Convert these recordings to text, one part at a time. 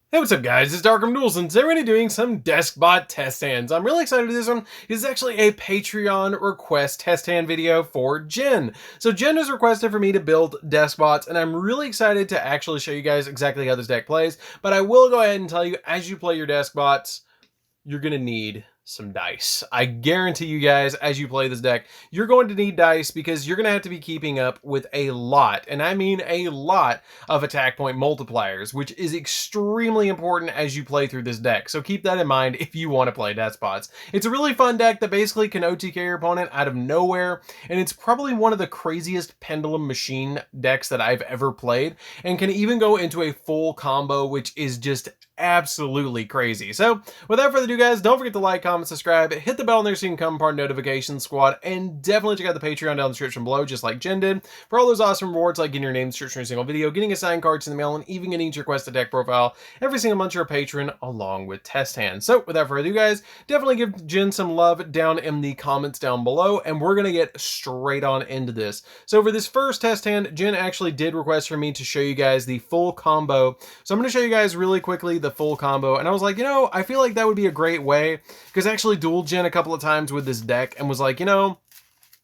Hey, what's up guys, it's DarkArmedDuelist and today we're going to be doing some Deskbot test hands. I'm really excited to do this one. It's actually a Patreon request test hand video for Jin. So Jin has requested for me to build Deskbots and I'm really excited to actually show you guys exactly how this deck plays. But I will go ahead and tell you, as you play your Deskbots, you're going to need some dice. I guarantee you guys, as you play this deck, you're going to need dice because you're going to have to be keeping up with a lot, and I mean a lot, of attack point multipliers, which is extremely important as you play through this deck. So keep that in mind if you want to play Deskbots. It's a really fun deck that basically can OTK your opponent out of nowhere, and it's probably one of the craziest pendulum machine decks that I've ever played, and can even go into a full combo, which is just absolutely crazy. So without further ado guys, don't forget to like, comment, subscribe, hit the bell in there so you can become part of notification squad, and definitely check out the Patreon down in the description below, just like Jen did, for all those awesome rewards like getting your name in the description of every single video, getting assigned cards in the mail, and even getting your requested deck profile every single month you're a patron, along with test hands. So without further ado guys, definitely give Jen some love down in the comments down below, and we're gonna get straight on into this. So for this first test hand, Jen actually did request for me to show you guys the full combo. So I'm gonna show you guys really quickly the full combo, and I was like, you know, I feel like that would be a great way, because I actually dueled Jen a couple of times with this deck and was like, you know,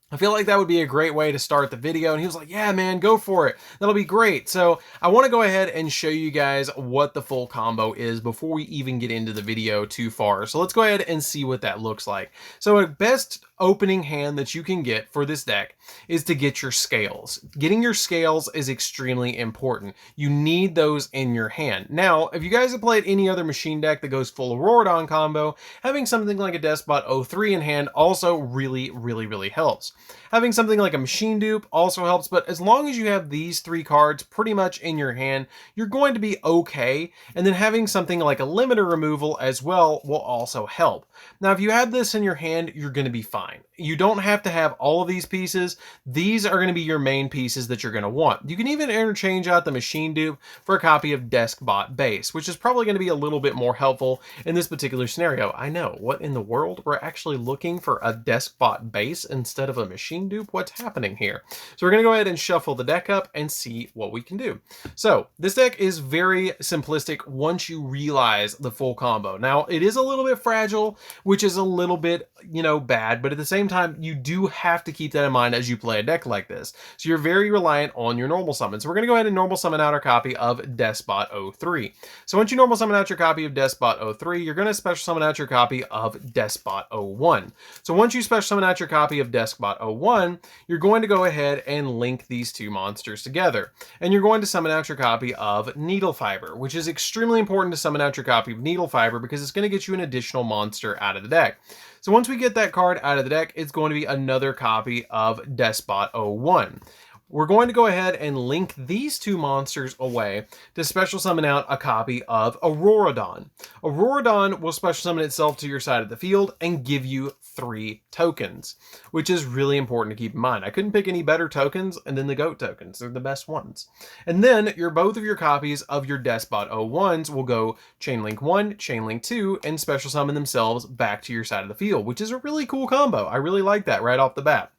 I feel like that would be a great way to start the video. And he was like, yeah, man, go for it. That'll be great. So I want to go ahead and show you guys what the full combo is before we even get into the video too far. So let's go ahead and see what that looks like. So a best opening hand that you can get for this deck is to get your scales. Getting your scales is extremely important. You need those in your hand. Now, if you guys have played any other machine deck that goes full Auroradon combo, having something like a Deskbot 03 in hand also really helps. Having something like a machine dupe also helps, but as long as you have these three cards pretty much in your hand, you're going to be okay. And then having something like a limiter removal as well will also help. Now, if you have this in your hand, you're going to be fine. You don't have to have all of these pieces. These are going to be your main pieces that you're going to want. You can even interchange out the machine dupe for a copy of Deskbot base, which is probably going to be a little bit more helpful in this particular scenario. I know, what in the world? We're actually looking for a Deskbot base instead of a machine dupe? What's happening here? So we're going to go ahead and shuffle the deck up and see what we can do. So this deck is very simplistic once you realize the full combo. Now, it is a little bit fragile, which is a little bit, you know, bad, but at the same time, you do have to keep that in mind as you play a deck like this. So you're very reliant on your normal summon. So we're going to go ahead and normal summon out our copy of Deskbot 03. So once you normal summon out your copy of Deskbot 03, you're going to special summon out your copy of Deskbot 01. So once you special summon out your copy of Deskbot 01, you're going to go ahead and link these two monsters together. And you're going to summon out your copy of Needle Fiber, which is extremely important to summon out your copy of Needle Fiber because it's going to get you an additional monster out of the deck. So once we get that card out of the deck, it's going to be another copy of Deskbot 01. We're going to go ahead and link these two monsters away to special summon out a copy of Auroradon. Auroradon will special summon itself to your side of the field and give you 3 tokens, which is really important to keep in mind. I couldn't pick any better tokens, and then the GOAT tokens. They're the best ones. And then both of your copies of your Deskbot 01s will go Chainlink 1, Chainlink 2, and special summon themselves back to your side of the field, which is a really cool combo. I really like that right off the bat.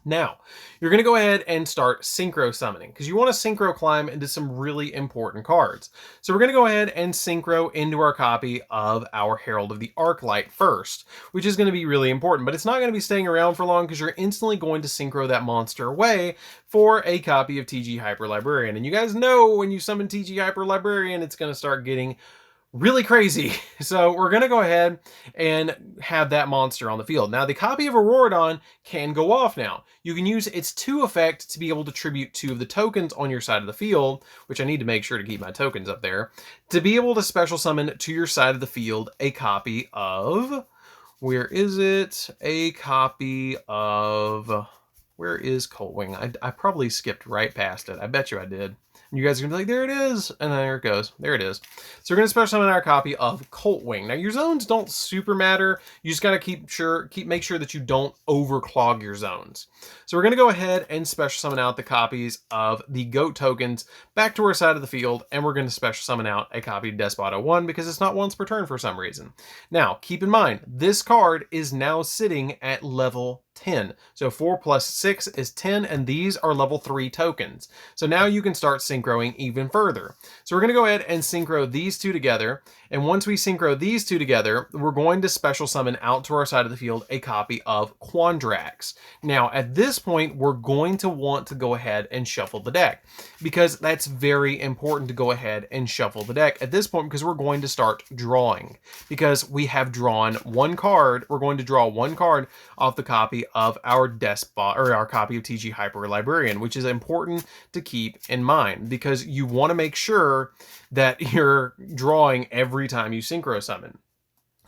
Now, you're going to go ahead and start Syncro Summoning because you want to Synchro climb into some really important cards. So we're going to go ahead and Synchro into our copy of our Herald of the Arclight first, which is going to be really important, but it's not going to be staying around for long because you're instantly going to Synchro that monster away for a copy of TG Hyper Librarian. And you guys know when you summon TG Hyper Librarian, it's going to start getting really crazy. So we're going to go ahead and have that monster on the field. Now, the copy of Auroradon can go off now. You can use its 2 effect to be able to tribute 2 of the tokens on your side of the field, which I need to make sure to keep my tokens up there, to be able to special summon to your side of the field a copy of, where is it? A copy of, where is Coltwing? I probably skipped right past it. I bet you I did. You guys are gonna be like, there it is, and there it goes. There it is. So we're gonna special summon our copy of Coltwing. Now your zones don't super matter. You just gotta make sure that you don't overclog your zones. So we're gonna go ahead and special summon out the copies of the GOAT tokens back to our side of the field, and we're gonna special summon out a copy of Deskbot 01 because it's not once per turn for some reason. Now keep in mind, this card is now sitting at level 10. So 4 plus 6 is 10, and these are level 3 tokens. So now you can start synchroing even further. So we're going to go ahead and synchro these two together, and once we synchro these two together, we're going to special summon out to our side of the field a copy of Quandrax. Now at this point, we're going to want to go ahead and shuffle the deck, because that's very important to go ahead and shuffle the deck at this point, because we're going to start drawing. Because we have drawn one card, we're going to draw one card off the copy of our Deskbot, or our copy of TG Hyper Librarian, which is important to keep in mind, because you want to make sure that you're drawing every time you synchro summon.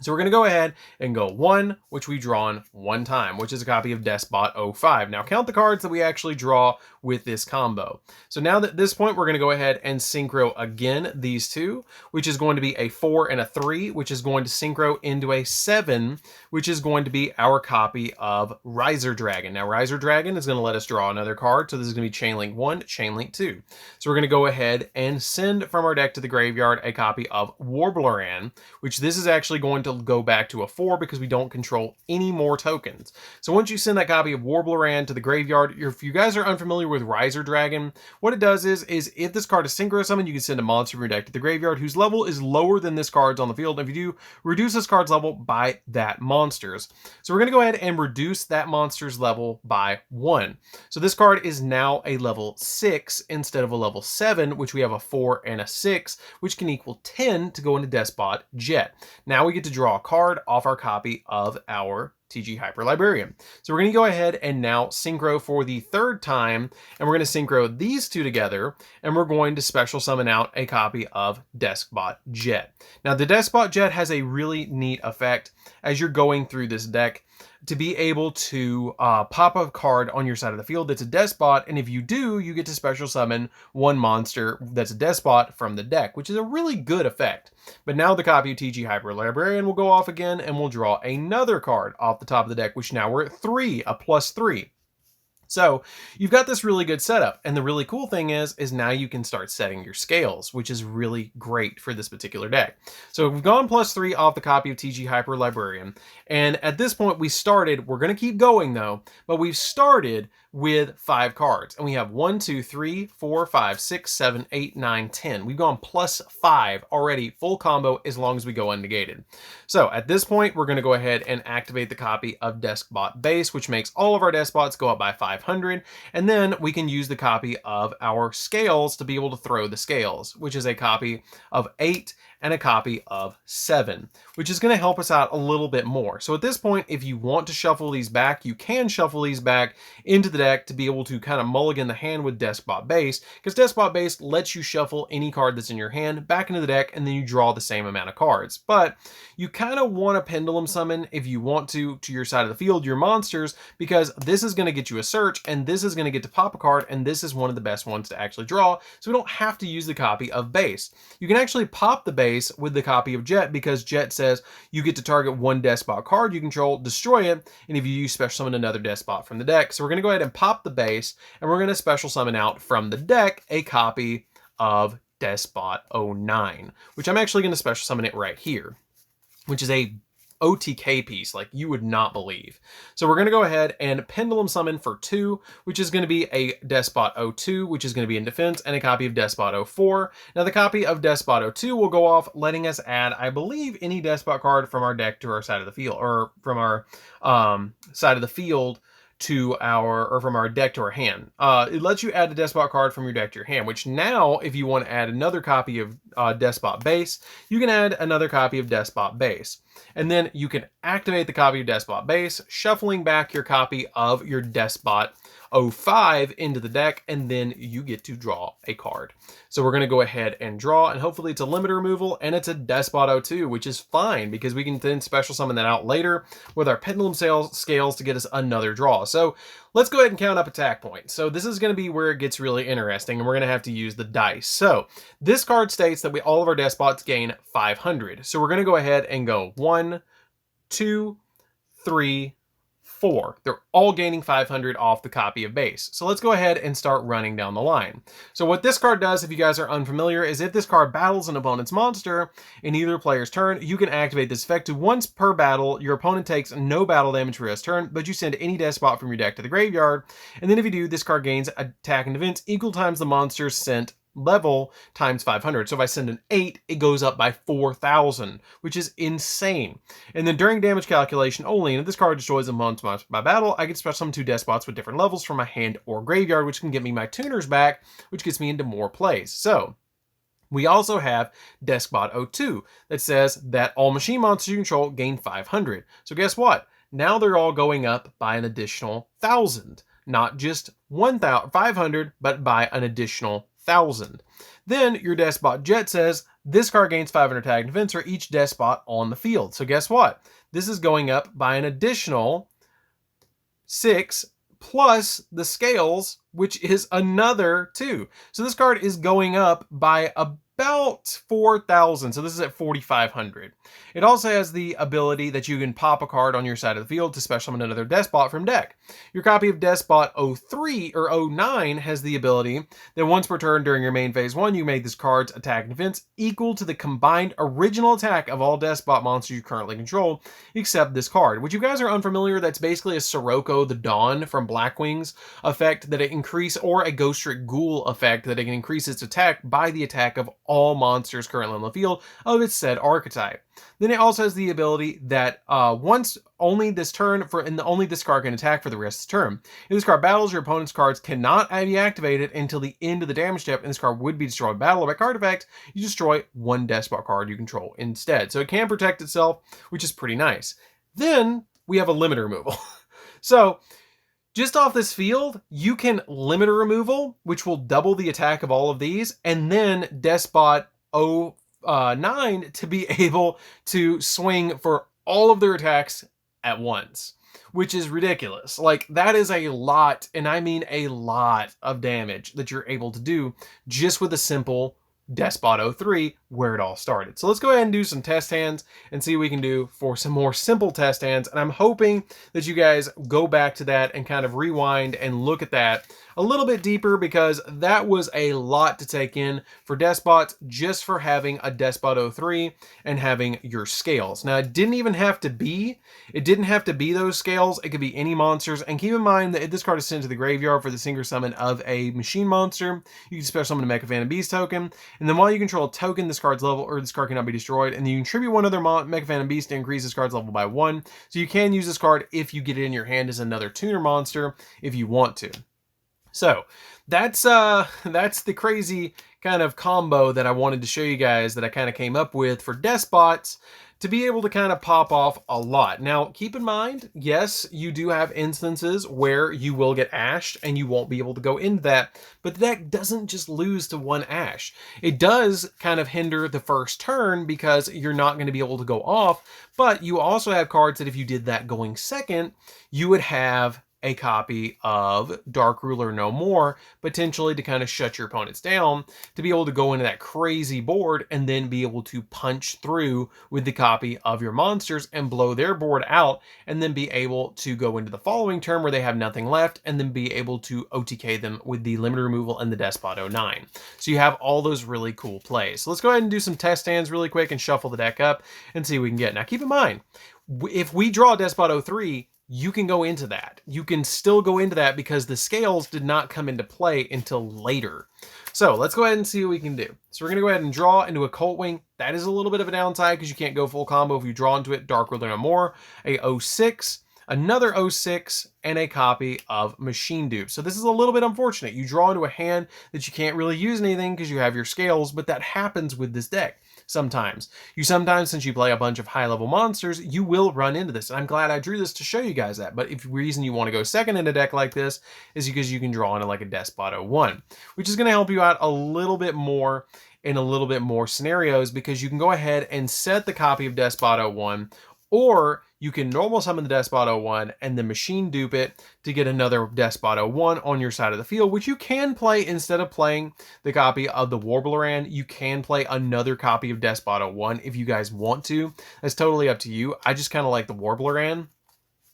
So we're going to go ahead and go 1, which we've drawn one time, which is a copy of Deskbot 05. Now count the cards that we actually draw with this combo. So now at this point, we're going to go ahead and synchro again these two, which is going to be a 4 and a 3, which is going to synchro into a 7, which is going to be our copy of Riser Dragon. Now Riser Dragon is going to let us draw another card. So this is going to be Chain Link 1, Chain Link 2. So we're going to go ahead and send from our deck to the graveyard a copy of Warbleran, which this is actually going to go back to a 4 because we don't control any more tokens. So once you send that copy of Warbleran to the graveyard, if you guys are unfamiliar with Riser Dragon, what it does is if this card is synchro summoned, you can send a monster from your deck to the graveyard whose level is lower than this card's on the field. And if you do, reduce this card's level by that monster's. So we're going to go ahead and reduce that monster's level by 1. So this card is now a level 6 instead of a level 7, which we have a 4 and a 6, which can equal 10 to go into Deskbot Jet. Now we get to draw a card off our copy of our TG Hyper Librarian. So we're going to go ahead and now synchro for the third time, and we're going to synchro these two together, and we're going to special summon out a copy of Deskbot Jet. Now the Deskbot Jet has a really neat effect as you're going through this deck, to be able to pop a card on your side of the field that's a Deskbot, and if you do, you get to special summon one monster that's a Deskbot from the deck, which is a really good effect. But now the copy of TG Hyper Librarian will go off again, and we'll draw another card off the top of the deck, which now we're at 3, a +3. So you've got this really good setup, and the really cool thing is now you can start setting your scales, which is really great for this particular deck. So we've gone +3 off the copy of TG Hyper Librarian, and at this point we're going to keep going though, but we've started with 5 cards, and we have 1, 2, 3, 4, 5, 6, 7, 8, 9, 10. We've gone +5 already, full combo, as long as we go unnegated. So at this point, we're going to go ahead and activate the copy of Deskbot Base, which makes all of our Deskbots go up by 500, and then we can use the copy of our scales to be able to throw the scales, which is a copy of 8 and a copy of 7, which is going to help us out a little bit more. So at this point, if you want to shuffle these back, you can shuffle these back into the deck to be able to kind of mulligan the hand with Deskbot Base, because Deskbot Base lets you shuffle any card that's in your hand back into the deck, and then you draw the same amount of cards. But you kind of want to pendulum summon, if you want to your side of the field, your monsters, because this is going to get you a search, and this is going to get to pop a card, and this is one of the best ones to actually draw, so we don't have to use the copy of Base. You can actually pop the Base with the copy of Jet, because Jet says you get to target one Deskbot card you control, destroy it, and if you use special summon another Deskbot from the deck. So we're going to go ahead and pop the Base, and we're going to special summon out from the deck a copy of Deskbot 09, which I'm actually going to special summon it right here, which is a OTK piece like you would not believe. So we're going to go ahead and pendulum summon for 2, which is going to be a Deskbot 02, which is going to be in defense, and a copy of Deskbot 04. Now the copy of Deskbot 02 will go off, letting us add, I believe, any Deskbot card from our deck to our side of the field, or from our side of the field to from our deck to our hand. It lets you add the Deskbot card from your deck to your hand, which now, if you want to add another copy of Deskbot Base, you can add another copy of Deskbot Base. And then you can activate the copy of Deskbot Base, shuffling back your copy of your Deskbot 05 into the deck, and then you get to draw a card. So we're going to go ahead and draw, and hopefully it's a limit removal, and it's a Deskbot 02, which is fine, because we can then special summon that out later with our pendulum scales to get us another draw. So let's go ahead and count up attack points. So this is going to be where it gets really interesting, and we're going to have to use the dice. So this card states that all of our Deskbots gain 500. So we're going to go ahead and go 1, 2, 3, 4. They're all gaining 500 off the copy of base. So let's go ahead and start running down the line. So what this card does, if you guys are unfamiliar, is if this card battles an opponent's monster in either player's turn, you can activate this effect to once per battle. Your opponent takes no battle damage for his turn, but you send any Deskbot from your deck to the graveyard. And then if you do, this card gains attack and defense equal times the monster's sent level times 500. So if I send an 8, it goes up by 4,000, which is insane. And then during damage calculation only, and if this card destroys a monster by battle, I can special summon 2 Deskbots with different levels from my hand or graveyard, which can get me my tuners back, which gets me into more plays. So we also have Deskbot 02 that says that all machine monsters you control gain 500. So guess what? Now they're all going up by an additional 1,000. Not just 1,500, but by an additional 1,000. Then your Deskbot Jet says this card gains 500 attack and defense for each Deskbot on the field. So guess what? This is going up by an additional 6 plus the scales, which is another 2. So this card is going up by about 4,000. So this is at 4,500. It also has the ability that you can pop a card on your side of the field to special summon another Deskbot from deck. Your copy of Deskbot 03 or 09 has the ability that once per turn during your main phase 1, you make this card's attack and defense equal to the combined original attack of all Deskbot monsters you currently control, except this card. Which you guys are unfamiliar, that's basically a Sirocco the Dawn from Blackwing's effect that it increase, or a Ghost Trick Ghoul effect that it can increase its attack by the attack of all monsters currently on the field of its said archetype. Then it also has the ability that once only this turn only this card can attack for the rest of the turn. If this card battles, your opponent's cards cannot be activated until the end of the damage step, and this card would be destroyed by battle, or by card effect, you destroy one Deskbot card you control instead. So it can protect itself, which is pretty nice. Then we have a limit removal. So just off this field, you can limit removal, which will double the attack of all of these, and then Deskbot 09 to be able to swing for all of their attacks at once, which is ridiculous. Like, that is a lot, and I mean a lot of damage that you're able to do just with a simple Deskbot 03, where it all started. So let's go ahead and do some test hands and see what we can do for some more simple test hands. And I'm hoping that you guys go back to that and kind of rewind and look at that a little bit deeper, because that was a lot to take in for Deskbots just for having a Deskbot 03 and having your scales. Now, it didn't have to be those scales. It could be any monsters. And keep in mind that if this card is sent to the graveyard for the Syncro Summon of a machine monster, you can special summon a Mecha Phantom Beast token. And then while you control a token, this card's level, or this card cannot be destroyed. And then you contribute one other Mecha Phantom Beast to increase this card's level by 1. So you can use this card if you get it in your hand as another tuner monster if you want to. So that's the crazy kind of combo that I wanted to show you guys that I kind of came up with for Deskbots to be able to kind of pop off a lot. Now, keep in mind, yes, you do have instances where you will get ashed and you won't be able to go into that, but the deck doesn't just lose to one ash. It does kind of hinder the first turn because you're not going to be able to go off, but you also have cards that if you did that going second, you would have a copy of Dark Ruler No More, potentially to kind of shut your opponents down, to be able to go into that crazy board and then be able to punch through with the copy of your monsters and blow their board out, and then be able to go into the following turn where they have nothing left, and then be able to OTK them with the limit removal and the Deskbot 09. So you have all those really cool plays. So let's go ahead and do some test hands really quick and shuffle the deck up and see what we can get. Now keep in mind, if we draw Deskbot 03, you can go into that. You can still go into that because the scales did not come into play until later. So let's go ahead and see what we can do. So we're going to go ahead and draw into a Cult Wing. That is a little bit of a downside because you can't go full combo if you draw into it. Dark Ruler No More, a 06, another 06, and a copy of Machine Dupe. So this is a little bit unfortunate. You draw into a hand that you can't really use anything because you have your scales, but that happens with this deck. Sometimes, since you play a bunch of high-level monsters, you will run into this. And I'm glad I drew this to show you guys that. But if the reason you want to go second in a deck like this is because you can draw into like a Deskbot 01, which is going to help you out a little bit more in a little bit more scenarios, because you can go ahead and set the copy of Deskbot 01, or you can normal summon the Deskbot 01 and then machine dupe it to get another Deskbot 01 on your side of the field, which you can play instead of playing the copy of the Warbleran. You can play another copy of Deskbot 01 if you guys want to. That's totally up to you. I just kind of like the Warbleran.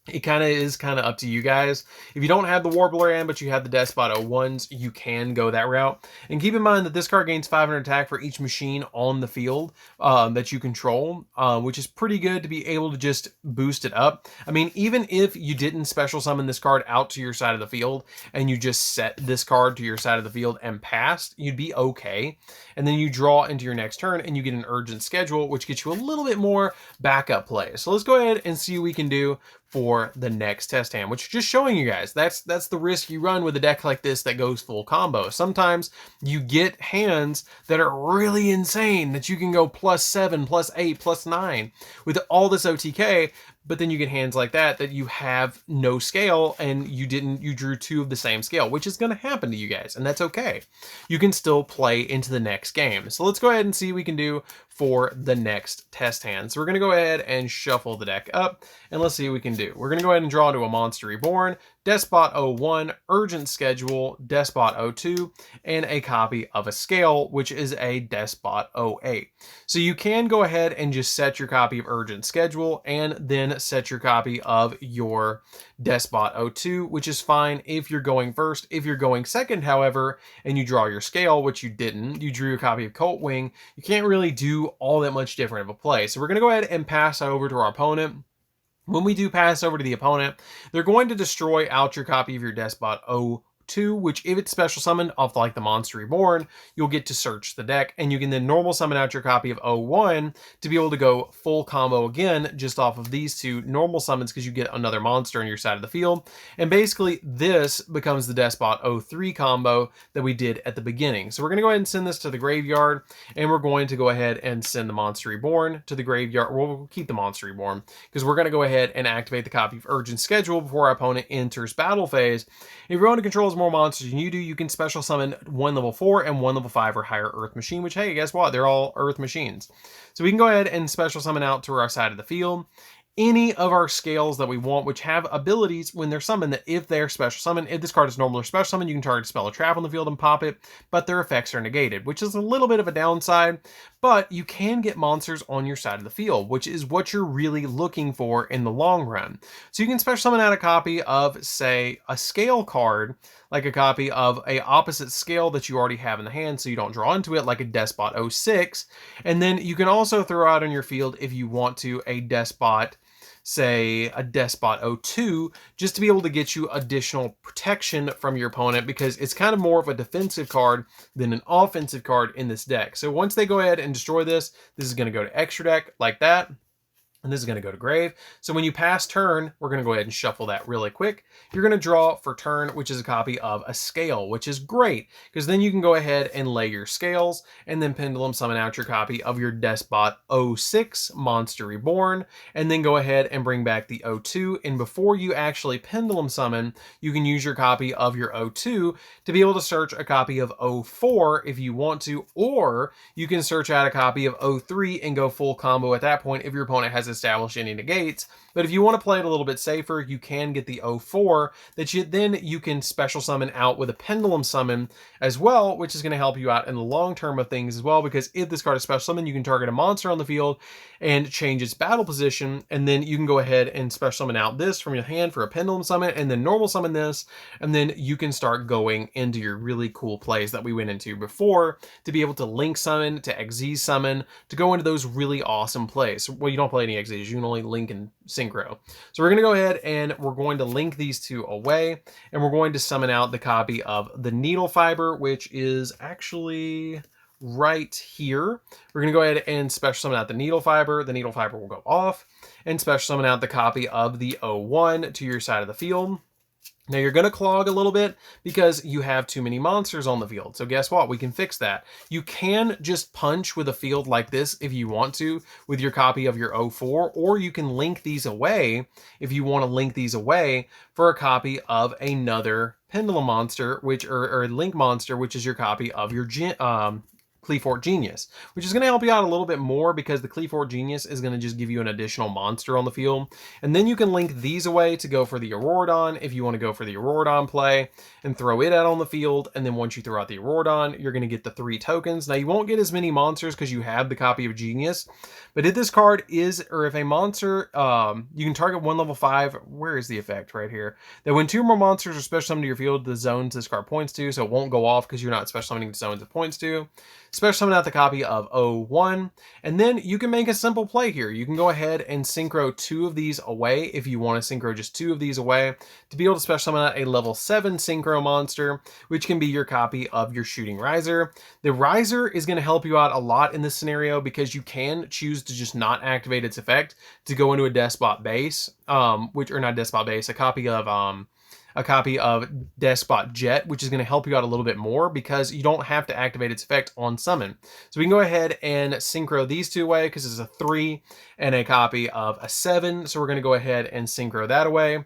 it kind of is up to you guys. If you don't have the Warbler in, but you have the Deskbot 01s, you can go that route. And keep in mind that this card gains 500 attack for each machine on the field that you control, which is pretty good to be able to just boost it up. I mean, even if you didn't special summon this card out to your side of the field and you just set this card to your side of the field and passed, you'd be okay. And then you draw into your next turn and you get an urgent schedule, which gets you a little bit more backup play. So let's go ahead and see what we can do for the next test hand, which is just showing you guys that's the risk you run with a deck like this that goes full combo. Sometimes you get hands that are really insane that you can go +7, +8, +9 with all this OTK, but then you get hands like that you have no scale and you drew 2 of the same scale, which is going to happen to you guys, and that's okay. You can still play into the next game. So let's go ahead and see what we can do for the next test hand. So we're going to go ahead and shuffle the deck up, and let's see what we can do. We're going to go ahead and draw to a Monster Reborn, Deskbot 01, Urgent Schedule, Deskbot 02, and a copy of a Scale, which is a Deskbot 08. So you can go ahead and just set your copy of Urgent Schedule and then set your copy of your Deskbot 02, which is fine if you're going first. If you're going second, however, and you draw your Scale, which you didn't, you drew a copy of Cult Wing, you can't really do all that much different of a play. So we're going to go ahead and pass over to our opponent. When we do pass over to the opponent, they're going to destroy out your copy of your Deskbot 02, which if it's special summoned off like the Monster Reborn, you'll get to search the deck, and you can then normal summon out your copy of 01 to be able to go full combo again just off of these 2 normal summons because you get another monster on your side of the field. And basically this becomes the Deskbot 03 combo that we did at the beginning. So we're going to go ahead and send this to the graveyard, and we're going to go ahead and send the Monster Reborn to the graveyard. We'll keep the Monster Reborn because we're going to go ahead and activate the copy of Urgent Schedule before our opponent enters battle phase. If your opponent controls more monsters than you do, you can special summon 1 level 4 and 1 level 5 or higher Earth machine, which, hey, guess what? They're all Earth machines. So we can go ahead and special summon out to our side of the field any of our scales that we want, which have abilities when they're summoned that if they're special summoned, if this card is normal or special summon, you can target spell a trap on the field and pop it, but their effects are negated, which is a little bit of a downside, but you can get monsters on your side of the field, which is what you're really looking for in the long run. So you can special summon out a copy of, say, a scale card, like a copy of a opposite scale that you already have in the hand so you don't draw into it, like a Deskbot 06, and then you can also throw out on your field, if you want to, a Deskbot, say a Deskbot 02, just to be able to get you additional protection from your opponent, because it's kind of more of a defensive card than an offensive card in this deck. So once they go ahead and destroy this, this is going to go to extra deck like that. And this is going to go to grave. So when you pass turn, we're going to go ahead and shuffle that really quick. You're going to draw for turn, which is a copy of a scale, which is great because then you can go ahead and lay your scales and then pendulum summon out your copy of your Deskbot 06 Monster Reborn, and then go ahead and bring back the 02. And before you actually pendulum summon, you can use your copy of your 02 to be able to search a copy of 04 if you want to, or you can search out a copy of 03 and go full combo at that point if your opponent has establish any negates. But if you want to play it a little bit safer, you can get the 04 that you can special summon out with a pendulum summon as well, which is going to help you out in the long term of things as well, because if this card is special summon, you can target a monster on the field and change its battle position, and then you can go ahead and special summon out this from your hand for a pendulum summon, and then normal summon this, and then you can start going into your really cool plays that we went into before to be able to link summon, to XZ summon, to go into those really awesome plays. Well, you don't play any XZs, you can only link and Syncro. So we're going to go ahead and we're going to link these two away, and we're going to summon out the copy of the Needle Fiber, which is actually right here. We're going to go ahead and special summon out the Needle Fiber. The Needle Fiber will go off, and special summon out the copy of the 01 to your side of the field. Now you're going to clog a little bit because you have too many monsters on the field. So guess what? We can fix that. You can just punch with a field like this if you want to with your copy of your 04, or you can link these away if you want to link these away for a copy of another Pendulum monster, which or link monster, which is your copy of your Cleafort Genius, which is going to help you out a little bit more because the Cleafort Genius is going to just give you an additional monster on the field. And then you can link these away to go for the Auroradon if you want to go for the Auroradon play and throw it out on the field. And then once you throw out the Auroradon, you're going to get the 3 tokens. Now you won't get as many monsters because you have the copy of Genius, but if this card is, or if a monster, you can target 1 level 5, where is the effect? Right here. That when 2 or more monsters are special summoned to your field, the zones this card points to, so it won't go off because you're not special summoning the zones it points to. Special summon out the copy of 01, and then you can make a simple play here. You can go ahead and synchro 2 of these away if you want to synchro just 2 of these away to be able to special summon out a level 7 synchro monster, which can be your copy of your Shooting Riser. The Riser is going to help you out a lot in this scenario because you can choose to just not activate its effect to go into a Deskbot base, or not Deskbot base, a copy of Deskbot Jet, which is going to help you out a little bit more because you don't have to activate its effect on summon. So we can go ahead and synchro these 2 away because it's a 3 and a copy of a 7. So we're going to go ahead and synchro that away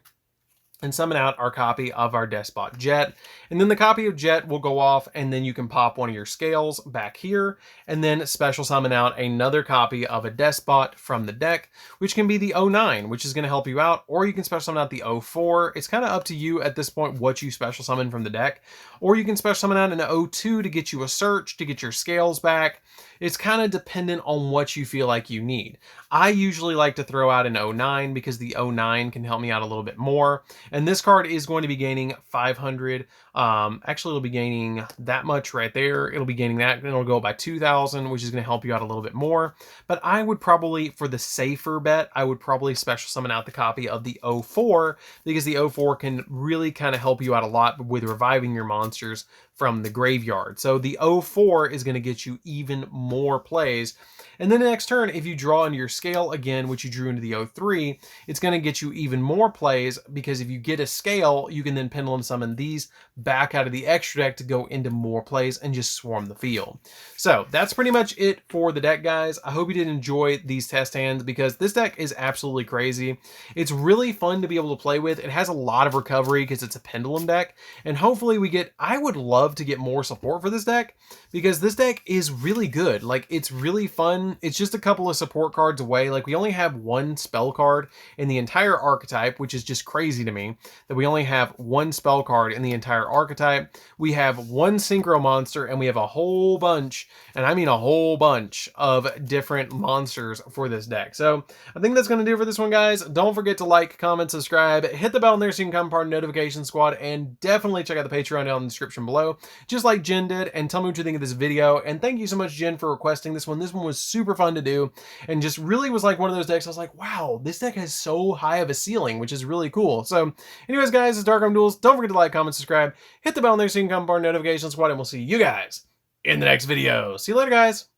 and summon out our copy of our Deskbot Jet. And then the copy of Jet will go off, and then you can pop one of your scales back here, and then special summon out another copy of a Deskbot from the deck, which can be the 09, which is going to help you out, or you can special summon out the 04. It's kind of up to you at this point what you special summon from the deck, or you can special summon out an 02 to get you a search, to get your scales back. It's kind of dependent on what you feel like you need. I usually like to throw out an 09 because the 09 can help me out a little bit more. And this card is going to be gaining 500. Actually, it'll be gaining that much right there. It'll be gaining that, and it'll go by 2,000, which is going to help you out a little bit more. But I would probably, for the safer bet, I would probably special summon out the copy of the 04 because the 04 can really kind of help you out a lot with reviving your monsters from the graveyard. So the 04 is going to get you even more plays. And then the next turn, if you draw into your scale again, which you drew into the 03, it's going to get you even more plays because if you get a scale, you can then pendulum summon these back out of the extra deck to go into more plays and just swarm the field. So that's pretty much it for the deck, guys. I hope you did enjoy these test hands because this deck is absolutely crazy. It's really fun to be able to play with. It has a lot of recovery because it's a pendulum deck, and hopefully we get, I would love to get more support for this deck because this deck is really good. Like, it's really fun. It's just a couple of support cards away. Like, we only have 1 spell card in the entire archetype, which is just crazy to me that we only have 1 spell card in the entire archetype. We have 1 synchro monster, and we have a whole bunch, and I mean a whole bunch of different monsters for this deck. So I think that's going to do it for this one, guys. Don't forget to like, comment, subscribe, hit the bell in there so you can become part of the notification squad, and definitely check out the Patreon down in the description below, just like Jen did, and tell me what you think of this video. And thank you so much, Jen, for requesting this one. This one was super fun to do, and just really was like one of those decks I was like, wow, this deck has so high of a ceiling, which is really cool. So anyways, guys, it's DarkArmedDuelist. Don't forget to like, comment, subscribe, hit the bell in there so you can become part of the notification squad, and we'll see you guys in the next video. See you later, guys.